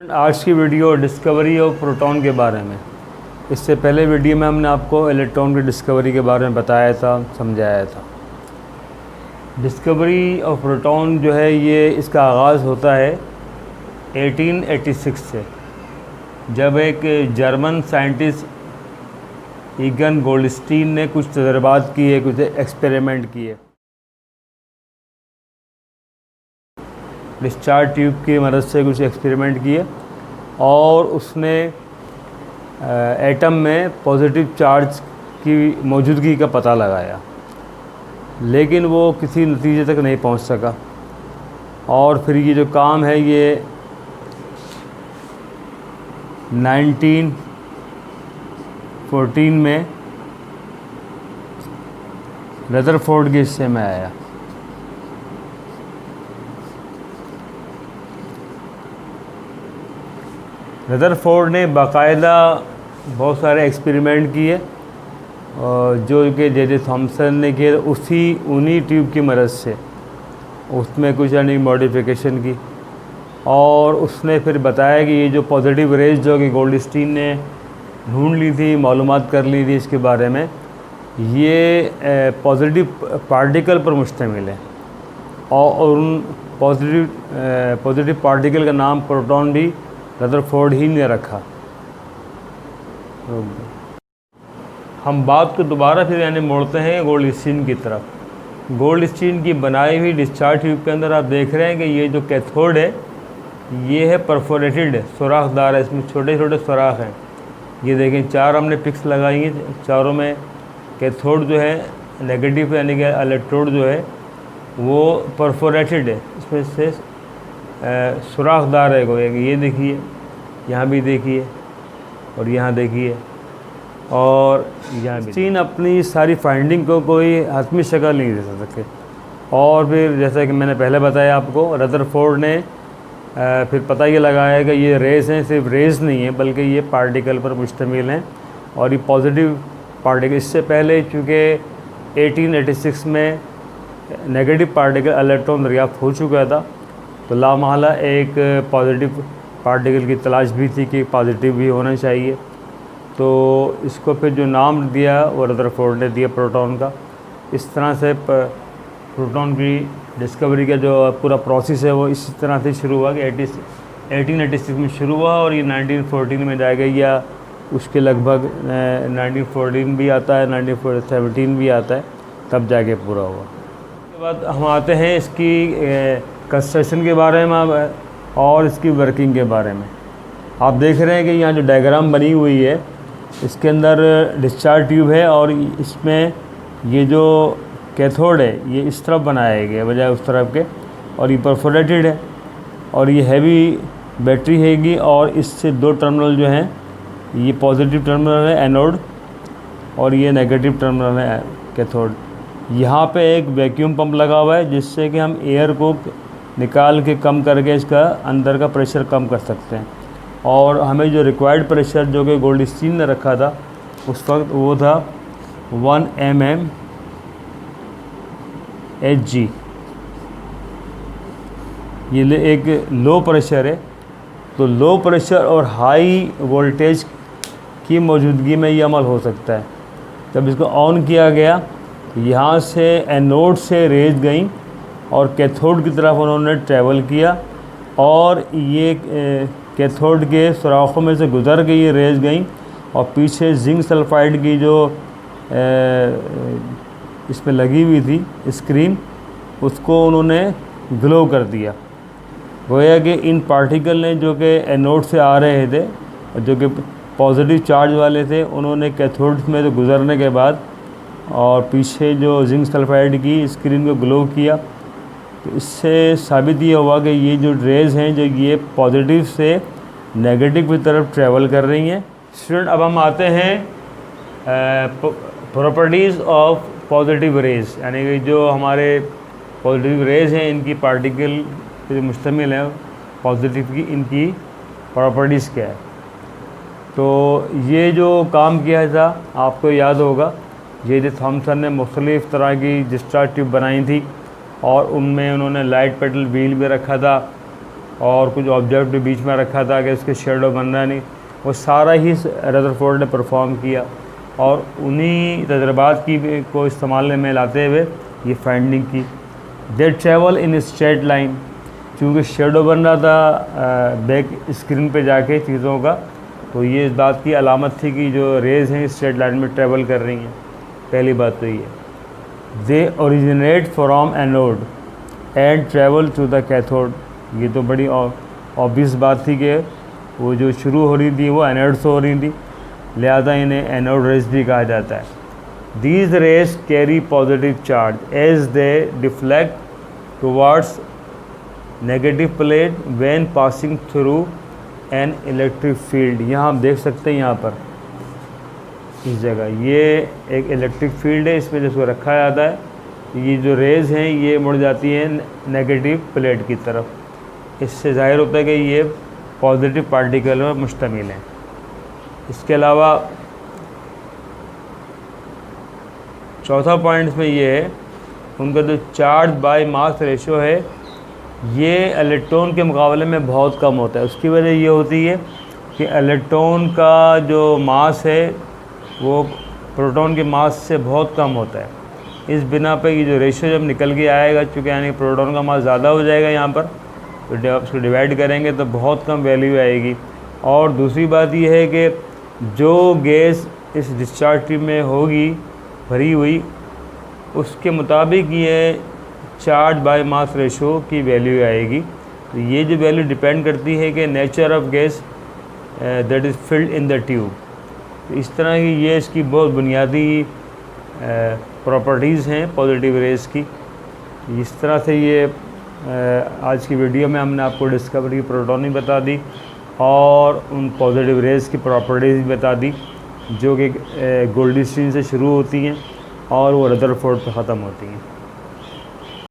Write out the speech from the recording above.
आज की video discovery of proton के बारे में। इससे पहले वीडियो में हमने आपको इलेक्ट्रॉन की डिस्कवरी के बारे में बताया था, समझाया था। डिस्कवरी ऑफ प्रोटॉन जो है ये इसका आगाज़ होता है 1886 से, जब एक जर्मन साइंटिस्ट ईगन गोल्डस्टीन ने कुछ तजर्बात किए, कुछ एक्सपेरिमेंट किए। डिस्चार्ज ट्यूब की मदद से कुछ एक्सपेरिमेंट किए और उसने एटम में पॉजिटिव चार्ज की मौजूदगी का पता लगाया, लेकिन वो किसी नतीजे तक नहीं पहुंच सका। और फिर ये जो काम है ये 1914 में रदरफोर्ड के हिस्से में आया। रदरफोर्ड ने बाकायदा बहुत सारे एक्सपेरिमेंट किए जो कि जे थॉमसन ने किए, उन्हीं ट्यूब की मदद से उसमें कुछ यानी मॉडिफिकेशन की। और उसने फिर बताया कि ये जो पॉजिटिव रेज जो कि गोल्डस्टीन ने ढूंढ ली थी, मालूमात कर ली थी इसके बारे में, ये पॉजिटिव पार्टिकल पर मुश्तमिल है। और उन पॉजिटिव पार्टिकल का नाम प्रोटॉन भी रदरफोर्ड ही ने रखा। हम बात को दोबारा फिर यानी मोड़ते हैं गोल्डस्टीन की तरफ। गोल्डस्टीन की बनाई हुई डिस्चार्ज ट्यूब के अंदर आप देख रहे हैं कि ये जो कैथोड है ये है परफोरेटेड है, सुराखदार है, इसमें छोटे छोटे सुराख हैं। ये देखें, 4 हमने पिक्स लगाई हैं, चारों में कैथोड जो है नेगेटिव यानी कि इलेक्ट्रोड जो है वो परफोरेटेड है, इसमें से सुराखदार है कोई। ये देखिए, यहाँ भी देखिए और यहाँ देखिए और यहाँ भी। चीन अपनी सारी फाइंडिंग को कोई हतमी शक्ल नहीं दे सके। और फिर जैसा कि मैंने पहले बताया आपको, रदरफोर्ड ने फिर पता ये लगाया कि ये रेस हैं, सिर्फ रेस नहीं है बल्कि ये पार्टिकल पर मुश्तमिल हैं और ये पॉजिटिव पार्टिकल। इससे पहले चूँकि 1886 में नेगेटिव पार्टिकल इलेक्ट्रॉन दरियाफ्त हो चुका था, तो लामहला एक पॉजिटिव पार्टिकल की तलाश भी थी कि पॉजिटिव भी होना चाहिए। तो इसको फिर जो नाम दिया वो रदरफोर्ड ने दिया प्रोटॉन का। इस तरह से प्रोटॉन की डिस्कवरी का जो पूरा प्रोसेस है वो इसी तरह से शुरू हुआ कि 1886 में शुरू हुआ और ये 1914 में जाएगा, या उसके लगभग 1914 भी आता है, 1917 भी आता है, तब जाके पूरा हुआ। उसके बाद हम आते हैं इसकी कंस्ट्रक्शन के बारे में और इसकी वर्किंग के बारे में। आप देख रहे हैं कि यहाँ जो डायग्राम बनी हुई है इसके अंदर डिस्चार्ज ट्यूब है और इसमें ये जो कैथोड है ये इस तरफ बनाया गया बजाय उस तरफ के, और ये परफोरेटेड है और ये हैवी बैटरी हैगी और इससे 2 टर्मिनल जो हैं, ये पॉजिटिव टर्मिनल है एनोड और ये नेगेटिव टर्मिनल है कैथोड। यहाँ पे एक वैक्यूम पंप लगा हुआ है जिससे कि हम एयर को निकाल के कम करके इसका अंदर का प्रेशर कम कर सकते हैं। और हमें जो रिक्वायर्ड प्रेशर जो कि गोल्डस्टीन ने रखा था उस वक्त वो था 1 mmHg। ये एक लो प्रेशर है, तो लो प्रेशर और हाई वोल्टेज की मौजूदगी में ये अमल हो सकता है। जब इसको ऑन किया गया, यहाँ से एनोड से रेज गई और कैथोड की तरफ उन्होंने ट्रैवल किया और ये कैथोड के सुराखों में से गुज़र गई, ये रेज गई और पीछे जिंक सल्फाइड की जो इसमें लगी हुई थी स्क्रीन, उसको उन्होंने ग्लो कर दिया। गोया कि इन पार्टिकल ने जो कि एनोड से आ रहे थे और जो कि पॉजिटिव चार्ज वाले थे, उन्होंने कैथोड में से गुज़रने के बाद और पीछे जो जिंक सल्फाइड की स्क्रीन को ग्लो किया। तो इससे साबित ये हुआ कि ये जो रेज़ हैं जो ये पॉजिटिव से नेगेटिव की तरफ ट्रैवल कर रही हैं। स्टूडेंट, अब हम आते हैं प्रॉपर्टीज़ ऑफ पॉजिटिव रेज़, यानी कि जो हमारे पॉजिटिव रेज़ हैं इनकी पार्टिकल पे मुश्तमिल है पॉजिटिव की, इनकी प्रॉपर्टीज़ क्या है। तो ये जो काम किया था आपको याद होगा, ये जो थॉमसन ने मुख्तलिफ़ तरह की डिस्चार्ज ट्यूब बनाई थी और उनमें उन्होंने लाइट पेडल व्हील भी रखा था और कुछ ऑब्जेक्ट भी बीच में रखा था कि इसके शेडो बन रहा नहीं, वो सारा ही रदरफोर्ड ने परफॉर्म किया और उन्हीं तजर्बात की को इस्तेमाल में लाते हुए ये फाइंडिंग की। They travel in straight line, क्योंकि शेडो बन रहा था बैक स्क्रीन पे जाके चीज़ों का, तो ये इस बात की अलामत थी कि जो रेज़ हैं स्ट्रेट लाइन में ट्रेवल कर रही हैं। पहली बात तो ये। They originate from anode and travel to the cathode, ये तो बड़ी ऑब्वियस बात थी कि वो जो शुरू हो रही थी वो एनोड से हो रही थी, लिहाजा इन्हें एनोड रेज भी कहा जाता है। These rays carry positive charge as they deflect towards negative plate when passing through an electric field. यहाँ आप देख सकते हैं, यहाँ पर इस जगह ये एक इलेक्ट्रिक फील्ड है, इसमें जिसको रखा जाता है, ये जो रेज़ हैं ये मुड़ जाती हैं नेगेटिव प्लेट की तरफ। इससे ज़ाहिर होता है कि ये पॉजिटिव पार्टिकल में मुश्तमिल हैं। इसके अलावा चौथा पॉइंट इसमें ये है, उनका जो चार्ज बाय मास रेशो है ये इलेक्ट्रॉन के मुकाबले में बहुत कम होता है। उसकी वजह ये होती है कि इलेक्ट्रॉन का जो मास है वो प्रोटॉन के मास से बहुत कम होता है। इस बिना पे ये जो रेशो जब निकल के आएगा, चूँकि यानी प्रोटॉन का मास ज़्यादा हो जाएगा यहाँ पर, तो जब उसको डिवाइड करेंगे तो बहुत कम वैल्यू आएगी। और दूसरी बात यह है कि जो गैस इस डिस्चार्ज ट्यूब में होगी भरी हुई, उसके मुताबिक ये चार्ज बाय मास रेशो की वैल्यू आएगी। तो ये जो वैल्यू डिपेंड करती है कि nature of gas that is filled in the tube. तो इस तरह की ये इसकी बहुत बुनियादी प्रॉपर्टीज़ हैं पॉजिटिव रेज की। इस तरह से ये आज की वीडियो में हमने आपको डिस्कवरी की प्रोटॉनिक बता दी और उन पॉजिटिव रेज की प्रॉपर्टीज़ भी बता दी, जो कि गोल्डस्टीन से शुरू होती हैं और वो रदरफोर्ड पे ख़त्म होती हैं।